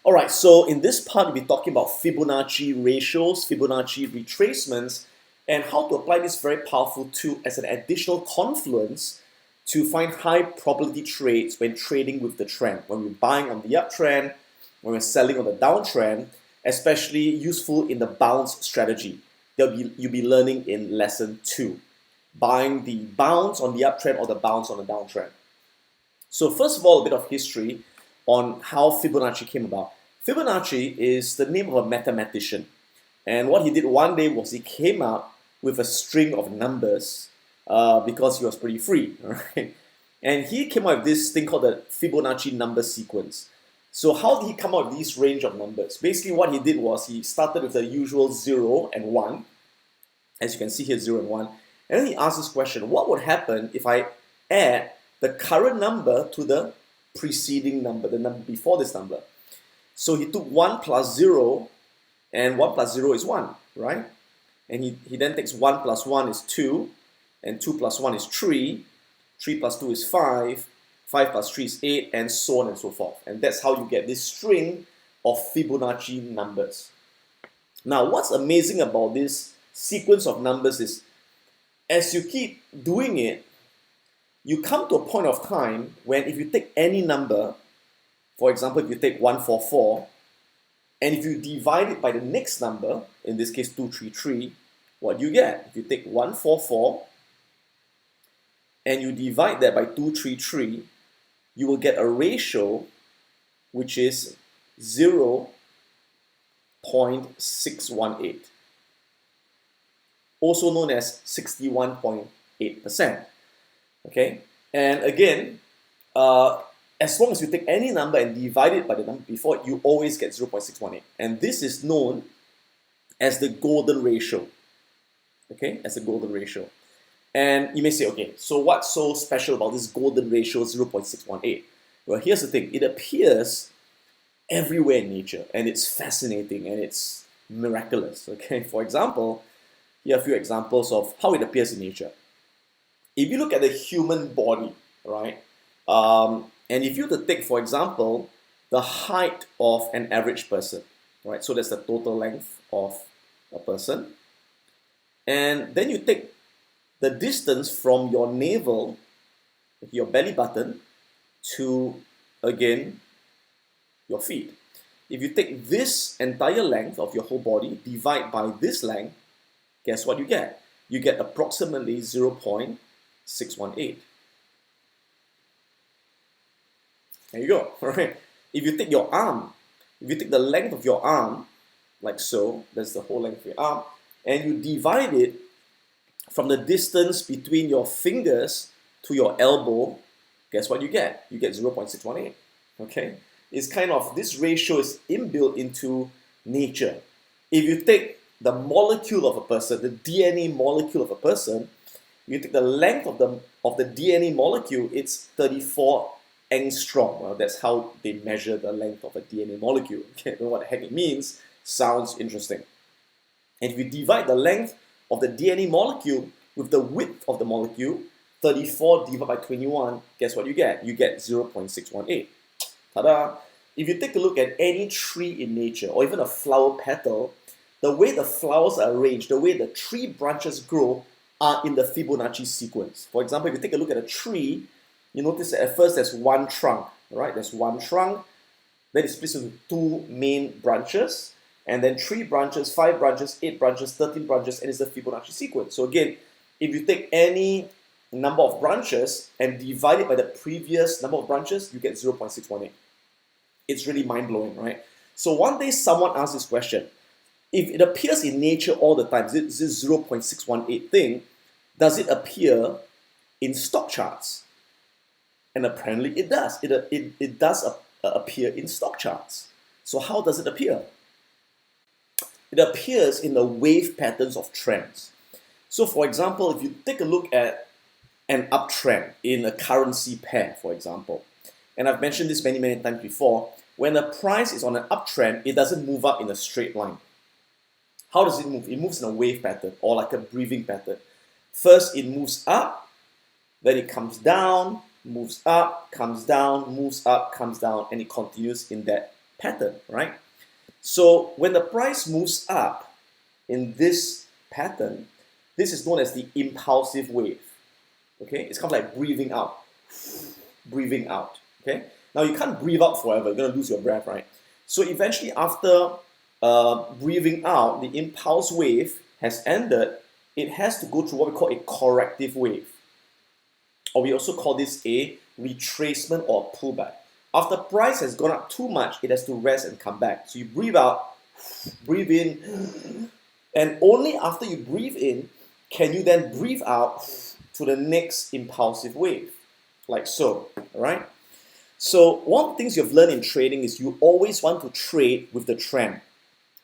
Alright, so in this part, we'll be talking about Fibonacci ratios, Fibonacci retracements, and how to apply this very powerful tool as an additional confluence to find high probability trades when trading with the trend. When we're buying on the uptrend, when we're selling on the downtrend, especially useful in the bounce strategy. You'll be learning in lesson 2. Buying the bounce on the uptrend or the bounce on the downtrend. So first of all, a bit of history on how Fibonacci came about. Fibonacci is the name of a mathematician, and what he did one day was he came up with a string of numbers because he was pretty free, right? And he came up with this thing called the Fibonacci number sequence. So how did he come up with this range of numbers? Basically what he did was he started with the usual 0 and 1, as you can see here, 0 and 1, and then he asked this question: what would happen if I add the current number to the preceding number, the number before this number? So he took 1 plus 0, and 1 plus 0 is 1, right? And he then takes 1 plus 1 is 2, and 2 plus 1 is 3, 3 plus 2 is 5, 5 plus 3 is 8, and so on and so forth. And that's how you get this string of Fibonacci numbers. Now, what's amazing about this sequence of numbers is, as you keep doing it, you come to a point of time when if you take any number, for example, if you take 144, and if you divide it by the next number, in this case 233, what do you get? If you take 144 and you divide that by 233, you will get a ratio which is 0.618, also known as 61.8%. Okay, and again, as long as you take any number and divide it by the number before, you always get 0.618. And this is known as the golden ratio. Okay, as the golden ratio. And you may say, okay, so what's so special about this golden ratio 0.618? Well, here's the thing. It appears everywhere in nature, and it's fascinating, and it's miraculous. Okay, for example, here are a few examples of how it appears in nature. If you look at the human body, right, and if you were to take, for example, the height of an average person, right, so that's the total length of a person, and then you take the distance from your navel, your belly button, to, again, your feet. If you take this entire length of your whole body, divide by this length, guess what you get? You get approximately 0.618. There you go, right? If you take your arm, if you take the length of your arm, like so, that's the whole length of your arm, and you divide it from the distance between your fingers to your elbow, guess what you get? You get 0.618, okay? It's kind of, this ratio is inbuilt into nature. If you take the molecule of a person, the DNA molecule of a person, you take the length of the DNA molecule, it's 34 angstrom. Well, that's how they measure the length of a DNA molecule. Okay, I don't know what the heck it means. Sounds interesting. And if you divide the length of the DNA molecule with the width of the molecule, 34 divided by 21, guess what you get? You get 0.618. Ta-da! If you take a look at any tree in nature, or even a flower petal, the way the flowers are arranged, the way the tree branches grow, are in the Fibonacci sequence. For example, if you take a look at a tree, you notice that at first there's one trunk, right? There's one trunk, then it splits into 2 main branches, and then 3 branches, 5 branches, 8 branches, 13 branches, and it's the Fibonacci sequence. So again, if you take any number of branches and divide it by the previous number of branches, you get 0.618. It's really mind-blowing, right? So one day someone asked this question: if it appears in nature all the time, this 0.618 thing, does it appear in stock charts? And apparently it does. It does appear in stock charts. So how does it appear? It appears in the wave patterns of trends. So for example, if you take a look at an uptrend in a currency pair, for example, and I've mentioned this many times before, when the price is on an uptrend, it doesn't move up in a straight line. How does it move? It moves in a wave pattern, or like a breathing pattern. First, it moves up, then it comes down, moves up, comes down, moves up, comes down, and it continues in that pattern, right? So when the price moves up in this pattern, this is known as the impulsive wave. Okay, it's kind of like breathing out, okay? Now you can't breathe out forever, you're gonna lose your breath, right? So eventually after breathing out, the impulse wave has ended, it has to go through what we call a corrective wave. Or we also call this a retracement or pullback. After price has gone up too much, it has to rest and come back. So you breathe out, breathe in, and only after you breathe in can you then breathe out to the next impulsive wave, like so, all right? So one of the things you've learned in trading is you always want to trade with the trend.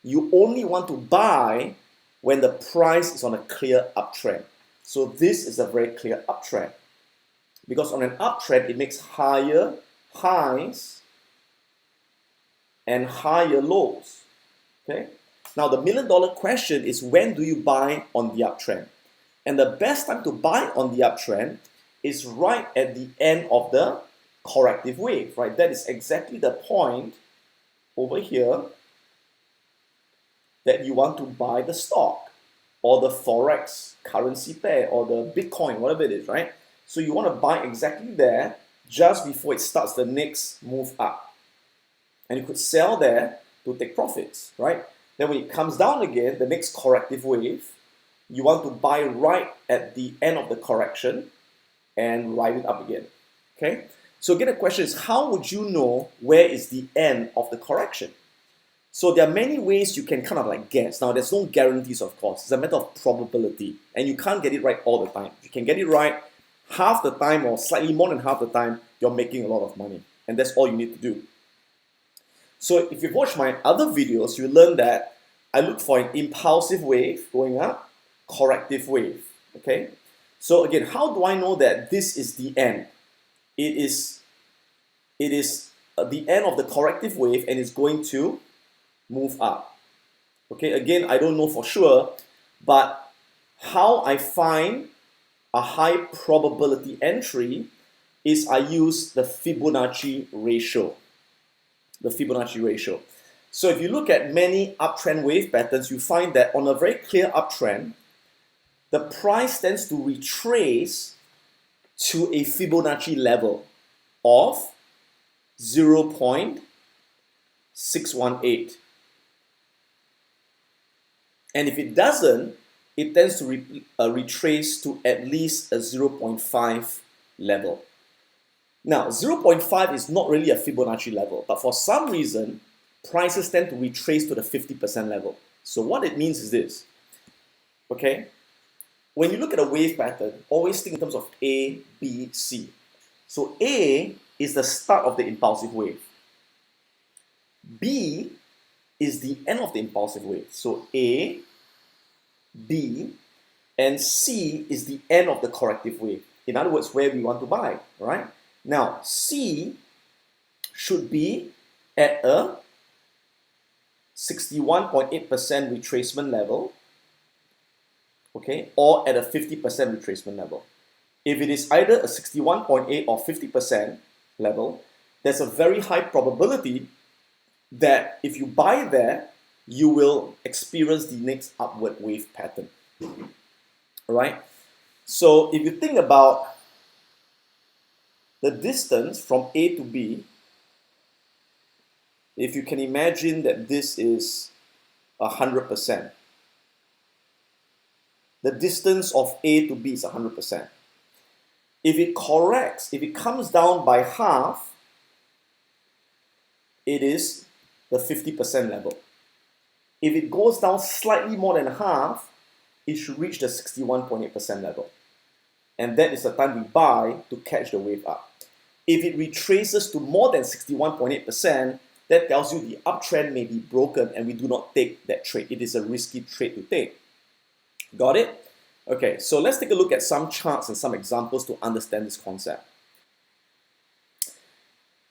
You only want to buy when the price is on a clear uptrend. So this is a very clear uptrend. Because on an uptrend, it makes higher highs and higher lows. Okay? Now the $1,000,000 question is, when do you buy on the uptrend? And the best time to buy on the uptrend is right at the end of the corrective wave, right? That is exactly the point over here that you want to buy the stock or the Forex currency pair or the Bitcoin, whatever it is, right? So you want to buy exactly there just before it starts the next move up. And you could sell there to take profits, right? Then when it comes down again, the next corrective wave, you want to buy right at the end of the correction and ride it up again, okay? So again, the question is, how would you know where is the end of the correction? So there are many ways you can kind of like guess. Now, there's no guarantees, of course. It's a matter of probability. And you can't get it right all the time. If you can get it right half the time or slightly more than half the time, you're making a lot of money. And that's all you need to do. So if you've watched my other videos, you learn that I look for an impulsive wave going up, corrective wave, okay? So again, how do I know that this is the end? It is the end of the corrective wave and it's going to move up. Okay, again, I don't know for sure, but how I find a high probability entry is I use the Fibonacci ratio. The Fibonacci ratio. So if you look at many uptrend wave patterns, you find that on a very clear uptrend, the price tends to retrace to a Fibonacci level of 0.618. And if it doesn't, it tends to retrace to at least a 0.5 level. Now, 0.5 is not really a Fibonacci level, but for some reason, prices tend to retrace to the 50% level. So what it means is this, okay? When you look at a wave pattern, always think in terms of A, B, C. So A is the start of the impulsive wave. B is the end of the impulsive wave. So A, B, and C is the end of the corrective wave. In other words, where we want to buy, right? Now, C should be at a 61.8% retracement level, okay, or at a 50% retracement level. If it is either a 61.8 or 50% level, there's a very high probability that if you buy there, you will experience the next upward wave pattern. All right? So if you think about the distance from A to B, if you can imagine that this is 100%, the distance of A to B is 100%. If it corrects, if it comes down by half, it is the 50% level. If it goes down slightly more than half, it should reach the 61.8% level. And that is the time we buy to catch the wave up. If it retraces to more than 61.8%, that tells you the uptrend may be broken and we do not take that trade. It is a risky trade to take. Got it? Okay, so let's take a look at some charts and some examples to understand this concept.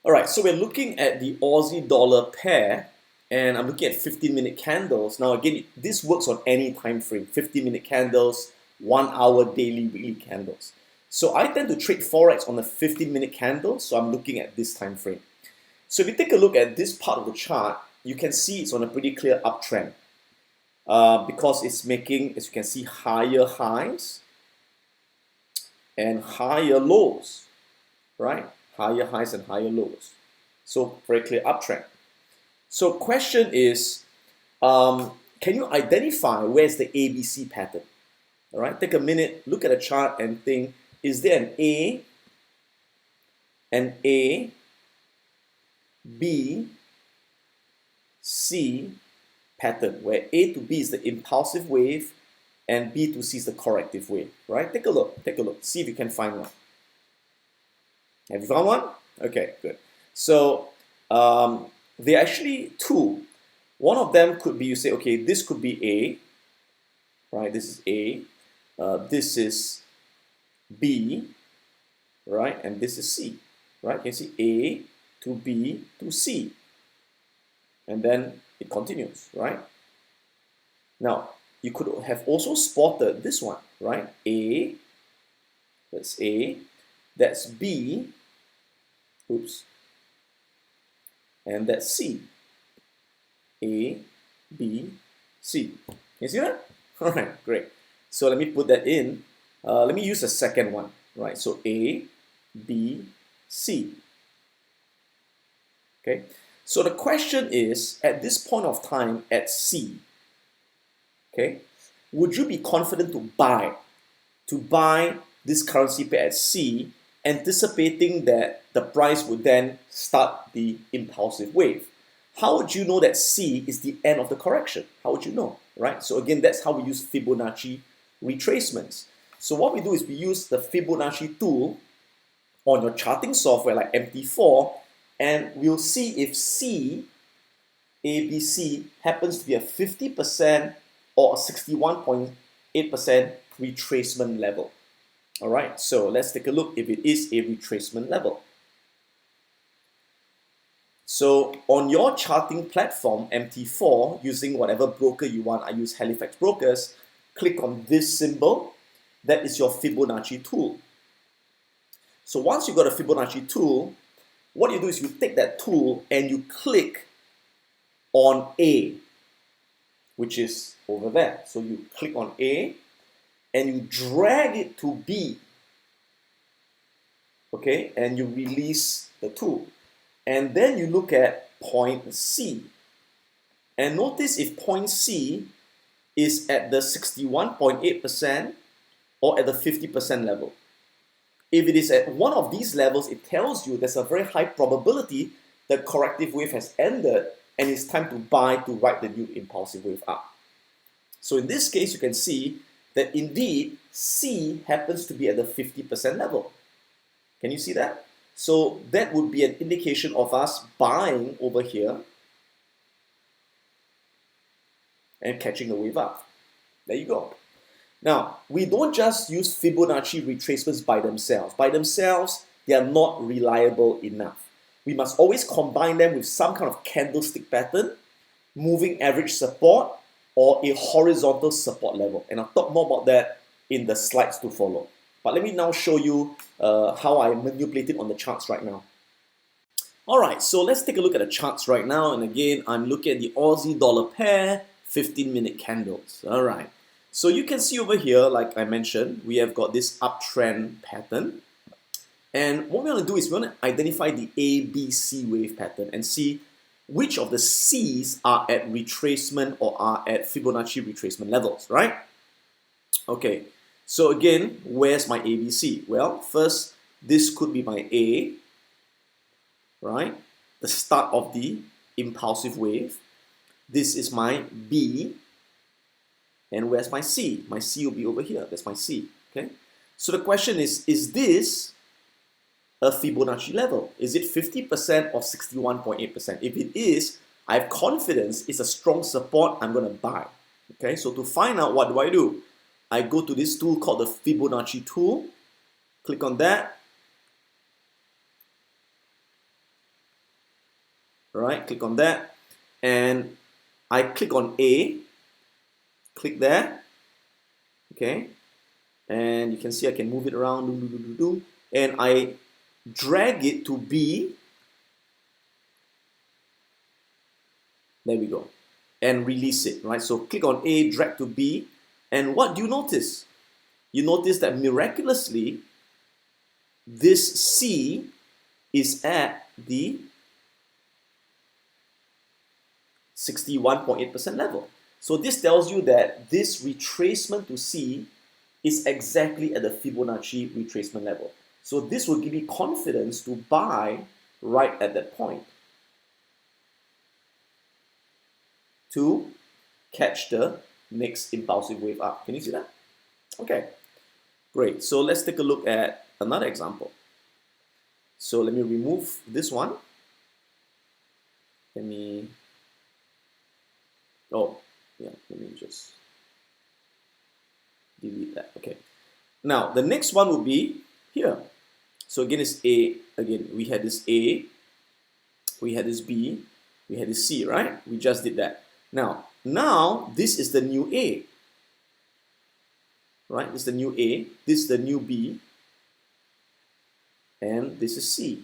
All right, so we're looking at the Aussie dollar pair, and I'm looking at 15-minute candles. Now again, this works on any time frame, 15-minute candles, 1 hour, daily, weekly candles. So I tend to trade Forex on the 15-minute candle, so I'm looking at this time frame. So if you take a look at this part of the chart, you can see it's on a pretty clear uptrend because it's making, as you can see, higher highs and higher lows, right? Higher highs and higher lows. So very clear uptrend. So question is, can you identify where's the ABC pattern? All right, take a minute, look at the chart and think, is there an A, B, C pattern, where A to B is the impulsive wave and B to C is the corrective wave, right? Take a look, see if you can find one. Have you found one? Okay, good. So there are actually two. One of them could be, you say, okay, this could be A, right? This is A. This is B, right? And this is C, right? You can see A to B to C. And then it continues, right? Now, you could have also spotted this one, right? A, that's A, that's B, oops, and that's C. A, B, C. Can you see that? All right, great. So let me put that in. Let me use the second one, right? So A, B, C. Okay. So the question is, at this point of time at C, okay, would you be confident to buy this currency pair at C, anticipating that the price would then start the impulsive wave? How would you know that C is the end of the correction? How would you know, right? So again, that's how we use Fibonacci retracements. So what we do is we use the Fibonacci tool on your charting software like MT4, and we'll see if C, ABC happens to be a 50% or a 61.8% retracement level. All right, so let's take a look if it is a retracement level. So on your charting platform, MT4, using whatever broker you want, I use Halifax Brokers, click on this symbol. That is your Fibonacci tool. So once you've got a Fibonacci tool, what you do is you take that tool and you click on A, which is over there. So you click on A and you drag it to B, okay, and you release the tool. And then you look at point C. And notice if point C is at the 61.8% or at the 50% level. If it is at one of these levels, it tells you there's a very high probability that corrective wave has ended and it's time to buy to ride the new impulsive wave up. So in this case, you can see that indeed C happens to be at the 50% level. Can you see that? So that would be an indication of us buying over here and catching the wave up. There you go. Now, we don't just use Fibonacci retracements by themselves. By themselves, they are not reliable enough. We must always combine them with some kind of candlestick pattern, moving average support, or a horizontal support level. And I'll talk more about that in the slides to follow. But let me now show you how I manipulate it on the charts right now. Alright, so let's take a look at the charts right now. And again, I'm looking at the Aussie dollar pair, 15-minute candles. Alright, so you can see over here, like I mentioned, we have got this uptrend pattern. And what we want to do is we want to identify the ABC wave pattern and see which of the C's are at retracement or are at Fibonacci retracement levels, right? Okay, so again, where's my ABC? Well, first, this could be my A, right? The start of the impulsive wave. This is my B, and where's my C? My C will be over here. That's my C, okay? So the question is this a Fibonacci level? Is it 50% or 61.8%? If it is, I have confidence it's a strong support, I'm going to buy. Okay, so to find out, what do? I go to this tool called the Fibonacci tool, click on that. Right, click on that, and I click on A, click there, okay, and you can see I can move it around, and I drag it to B, There we go. And release it, right? So click on A, drag to B, and what do you notice? You notice that miraculously, this C is at the 61.8% level. So this tells you that this retracement to C is exactly at the Fibonacci retracement level. So this will give me confidence to buy right at that point to catch the next impulsive wave up. Can you see that? Okay, great. So let's take a look at another example. So let me remove this one. Let me just delete that. Okay. Now the next one will be here. So again, it's A. Again, we had this A, we had this B, we had this C, right? We just did that. Now this is the new A. Right? This is the new A, this is the new B, and this is C.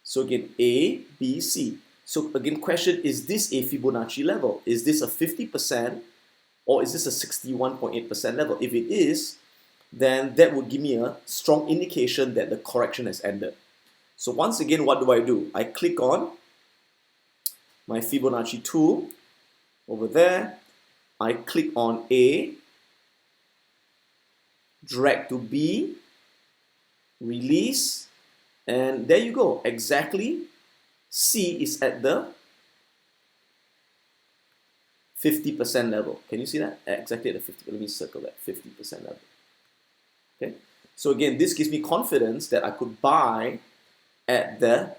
So again, A, B, C. So again, question, is this a Fibonacci level? Is this a 50% or is this a 61.8% level? If it is, then that would give me a strong indication that the correction has ended. So once again, what do? I click on my Fibonacci tool over there. I click on A, drag to B, release, and there you go. Exactly, C is at the 50% level. Can you see that? Exactly at the 50%. Let me circle that 50% level. Okay. So again, this gives me confidence that I could buy at the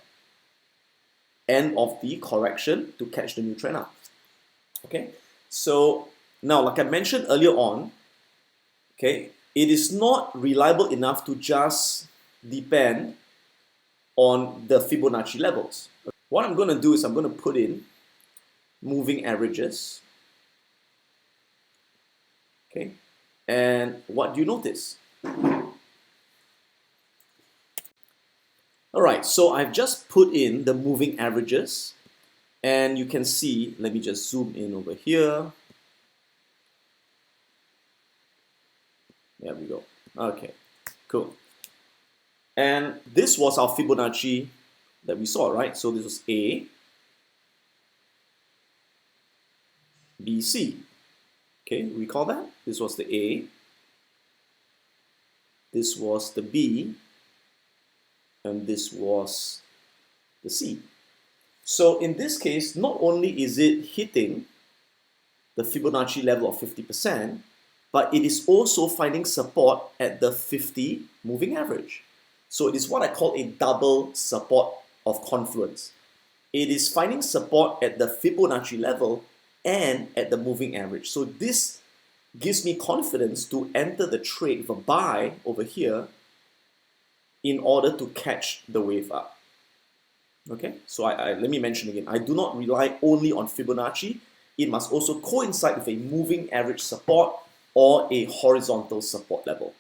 end of the correction to catch the new trend up. Okay. So now, like I mentioned earlier on, okay, it is not reliable enough to just depend on the Fibonacci levels. What I'm going to do is I'm going to put in moving averages. Okay, and what do you notice? All right, so I've just put in the moving averages, and you can see, let me just zoom in over here. There we go. Okay, cool. And this was our Fibonacci that we saw, right? So this was A, B, C. Okay, recall that? This was the A, this was the B, and this was the C. So in this case, not only is it hitting the Fibonacci level of 50%, but it is also finding support at the 50 moving average. So it is what I call a double support of confluence. It is finding support at the Fibonacci level and at the moving average. So this gives me confidence to enter the trade with a buy over here in order to catch the wave up. Okay, so let me mention again, I do not rely only on Fibonacci. It must also coincide with a moving average support or a horizontal support level.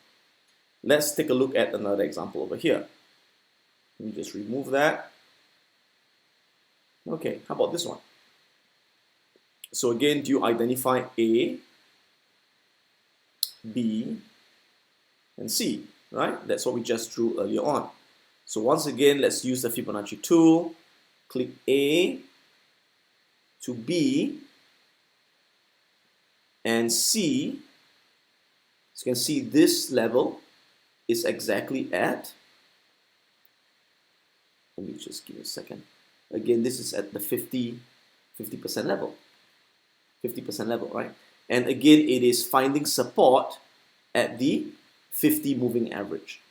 Let's take a look at another example over here. Let me just remove that. Okay, how about this one? So again, do you identify A, B, and C, right? That's what we just drew earlier on. So once again, let's use the Fibonacci tool. Click A to B and C. So you can see this level is exactly at, let me just give you a second. Again, this is at the 50% level. 50% level, right? And again, it is finding support at the 50 moving average.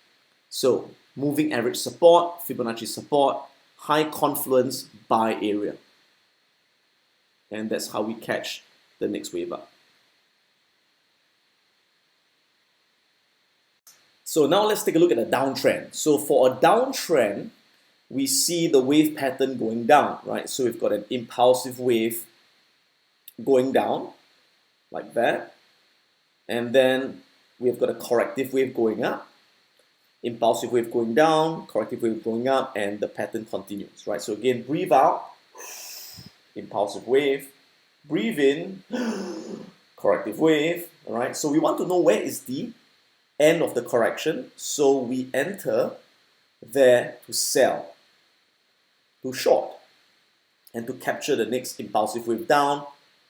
So moving average support, Fibonacci support, high confluence buy area. And that's how we catch the next wave up. So now let's take a look at a downtrend. So for a downtrend, we see the wave pattern going down, right? So we've got an impulsive wave going down like that. And then we've got a corrective wave going up, impulsive wave going down, corrective wave going up, and the pattern continues, right? So again, breathe out, impulsive wave, breathe in, corrective wave, all right? So we want to know where is the end of the correction, so we enter there to sell, to short, and to capture the next impulsive wave down,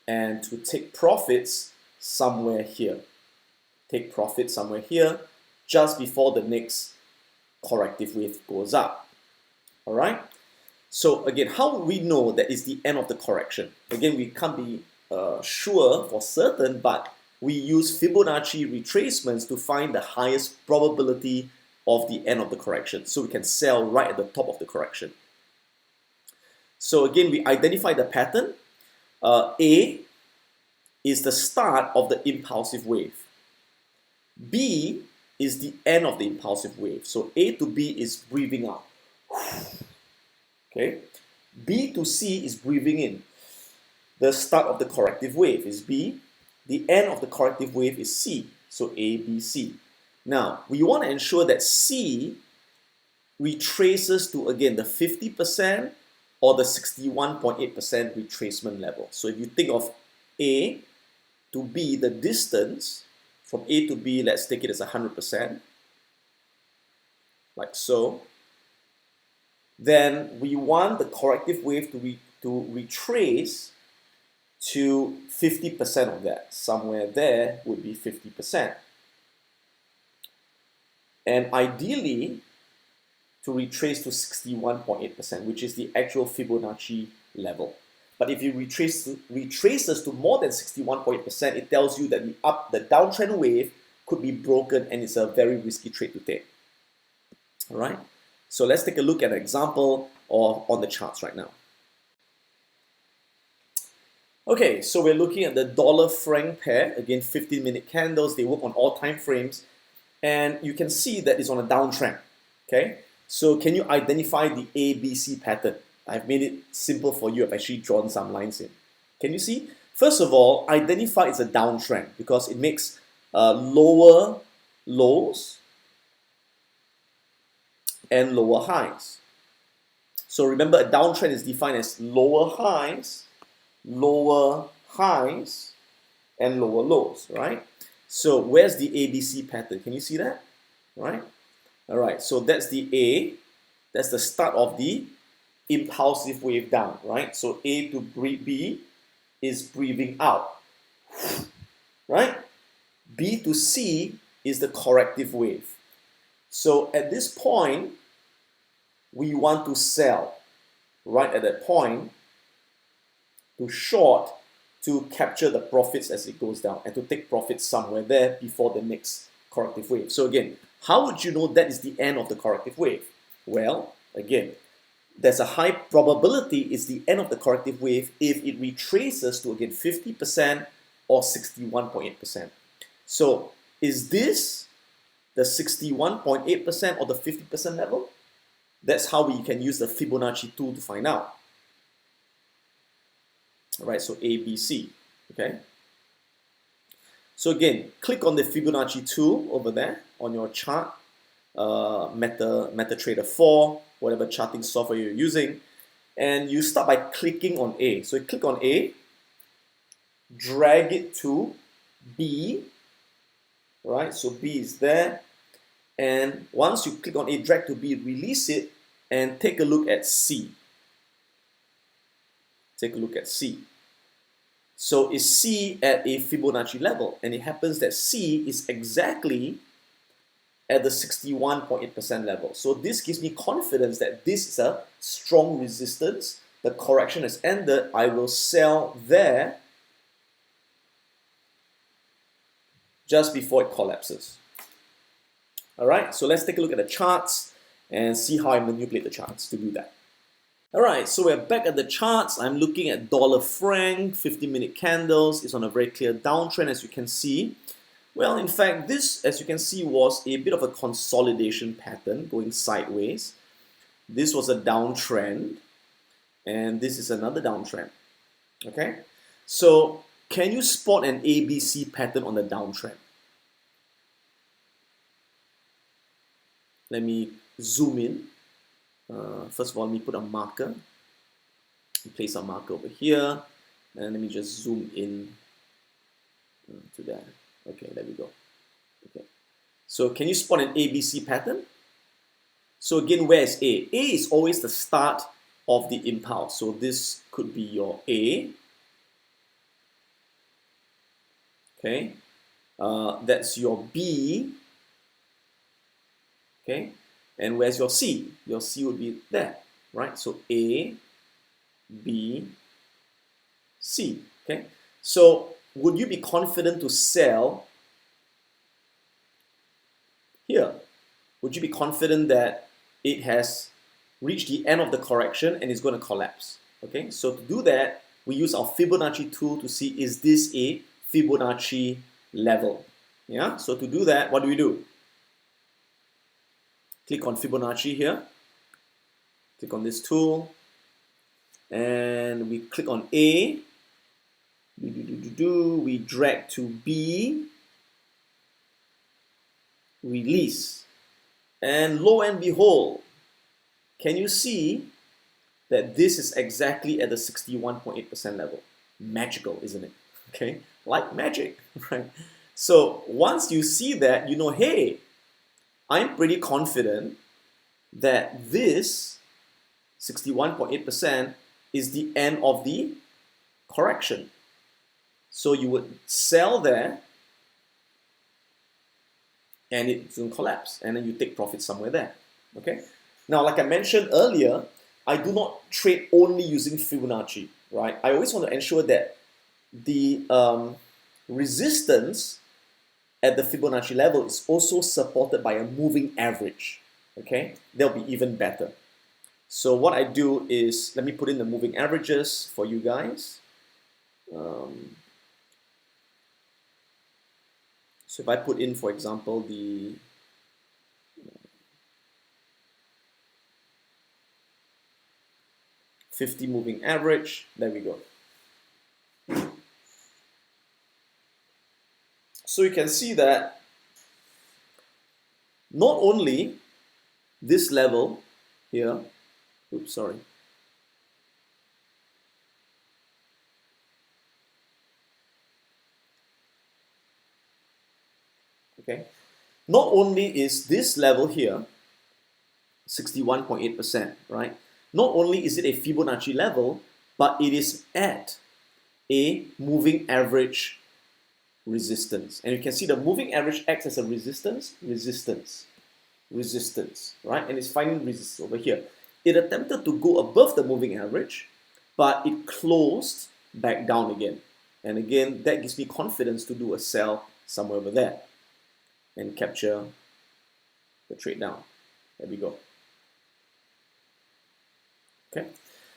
and to take profits somewhere here. Take profit somewhere here, just before the next corrective wave goes up. All right? So again, how would we know that is the end of the correction? Again, we can't be sure for certain, but we use Fibonacci retracements to find the highest probability of the end of the correction. So we can sell right at the top of the correction. So again, we identify the pattern. A is the start of the impulsive wave. B is the end of the impulsive wave. So A to B is breathing out. Okay. B to C is breathing in. The start of the corrective wave is B. The end of the corrective wave is C. So A, B, C. Now, we want to ensure that C retraces to, again, the 50% or the 61.8% retracement level. So if you think of A to B, the distance from A to B, let's take it as 100%, like so. Then we want the corrective wave to retrace to 50% of that. Somewhere there would be 50%. And ideally, to retrace to 61.8%, which is the actual Fibonacci level. But if you retraces to more than 61.8%, it tells you that the downtrend wave could be broken, and it's a very risky trade to take. All right. So let's take a look at an example or on the charts right now. Okay, so we're looking at the dollar-franc pair. Again, 15-minute candles. They work on all time frames, and you can see that it's on a downtrend. Okay, so can you identify the ABC pattern? I've made it simple for you. I've actually drawn some lines in. Can you see? First of all, identify it's a downtrend because it makes lower lows and lower highs. So remember, a downtrend is defined as lower highs, and lower lows, right? So where's the ABC pattern? Can you see that? Right? All right, so that's the A. That's the start of the impulsive wave down, right? So A to B is breathing out, right? B to C is the corrective wave. So at this point, we want to sell right at that point, to short, to capture the profits as it goes down, and to take profits somewhere there before the next corrective wave. So again, how would you know that is the end of the corrective wave? Well, again, there's a high probability it's the end of the corrective wave if it retraces to, again, 50% or 61.8%. So is this the 61.8% or the 50% level? That's how we can use the Fibonacci tool to find out. All right, so A, B, C, okay? So again, click on the Fibonacci tool over there on your chart, MetaTrader 4, whatever charting software you're using, and you start by clicking on A. So you click on A, drag it to B, right? So B is there, and once you click on A, drag to B, release it, and take a look at C. Take a look at C. So is C at a Fibonacci level? And it happens that C is exactly at the 61.8% level. So this gives me confidence that this is a strong resistance. The correction has ended. I will sell there just before it collapses. All right, so let's take a look at the charts and see how I manipulate the charts to do that. All right, so we're back at the charts. I'm looking at dollar-franc, 15-minute candles. It's on a very clear downtrend, as you can see. Well, in fact, this, as you can see, was a bit of a consolidation pattern going sideways. This was a downtrend, and this is another downtrend. Okay, so can you spot an ABC pattern on the downtrend? Let me zoom in. First of all, let me put a marker. Place our marker over here, and let me just zoom in to that. Okay, there we go. Okay, so can you spot an ABC pattern? So again, where is A? A is always the start of the impulse. So this could be your A. Okay, that's your B. Okay, and where's your C? Your C would be there, right? So A, B, C. Okay, so would you be confident to sell here? Would you be confident that it has reached the end of the correction and is going to collapse? Okay, so to do that, we use our Fibonacci tool to see, is this a Fibonacci level? Yeah, so to do that, what do? Click on Fibonacci here, click on this tool, and we click on A, we drag to B, release, and lo and behold, can you see that this is exactly at the 61.8% level? Magical, isn't it? Okay, like magic, right? So once you see that, you know, hey, I'm pretty confident that this 61.8% is the end of the correction. So you would sell there and it's going to collapse, and then you take profit somewhere there. Okay. Now, like I mentioned earlier, I do not trade only using Fibonacci, right? I always want to ensure that the resistance at the Fibonacci level is also supported by a moving average. Okay, they'll be even better. So what I do is, let me put in the moving averages for you guys. So if I put in, for example, the 50 moving average, there we go. So you can see that not only this level here, oops, sorry. Okay, not only is this level here 61.8%, right? Not only is it a Fibonacci level, but it is at a moving average resistance. And you can see the moving average acts as a resistance, right? And it's finding resistance over here. It attempted to go above the moving average, but it closed back down again. And again, that gives me confidence to do a sell somewhere over there and capture the trade down. There we go. Okay.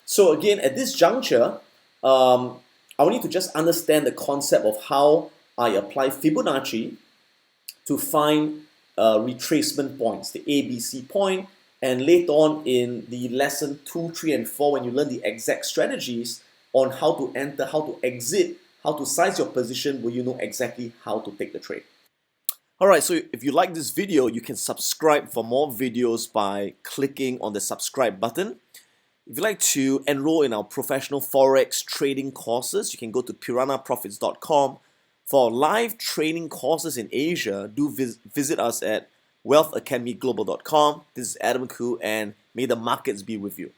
So again, at this juncture, I want you to just understand the concept of how I apply Fibonacci to find retracement points, the ABC point, and later on in the lesson 2, 3, and 4, when you learn the exact strategies on how to enter, how to exit, how to size your position, will you know exactly how to take the trade. Alright, so if you like this video, you can subscribe for more videos by clicking on the subscribe button. If you'd like to enroll in our professional Forex trading courses, you can go to piranhaprofits.com. For live training courses in Asia, do visit us at wealthacademyglobal.com. This is Adam Khoo, and may the markets be with you.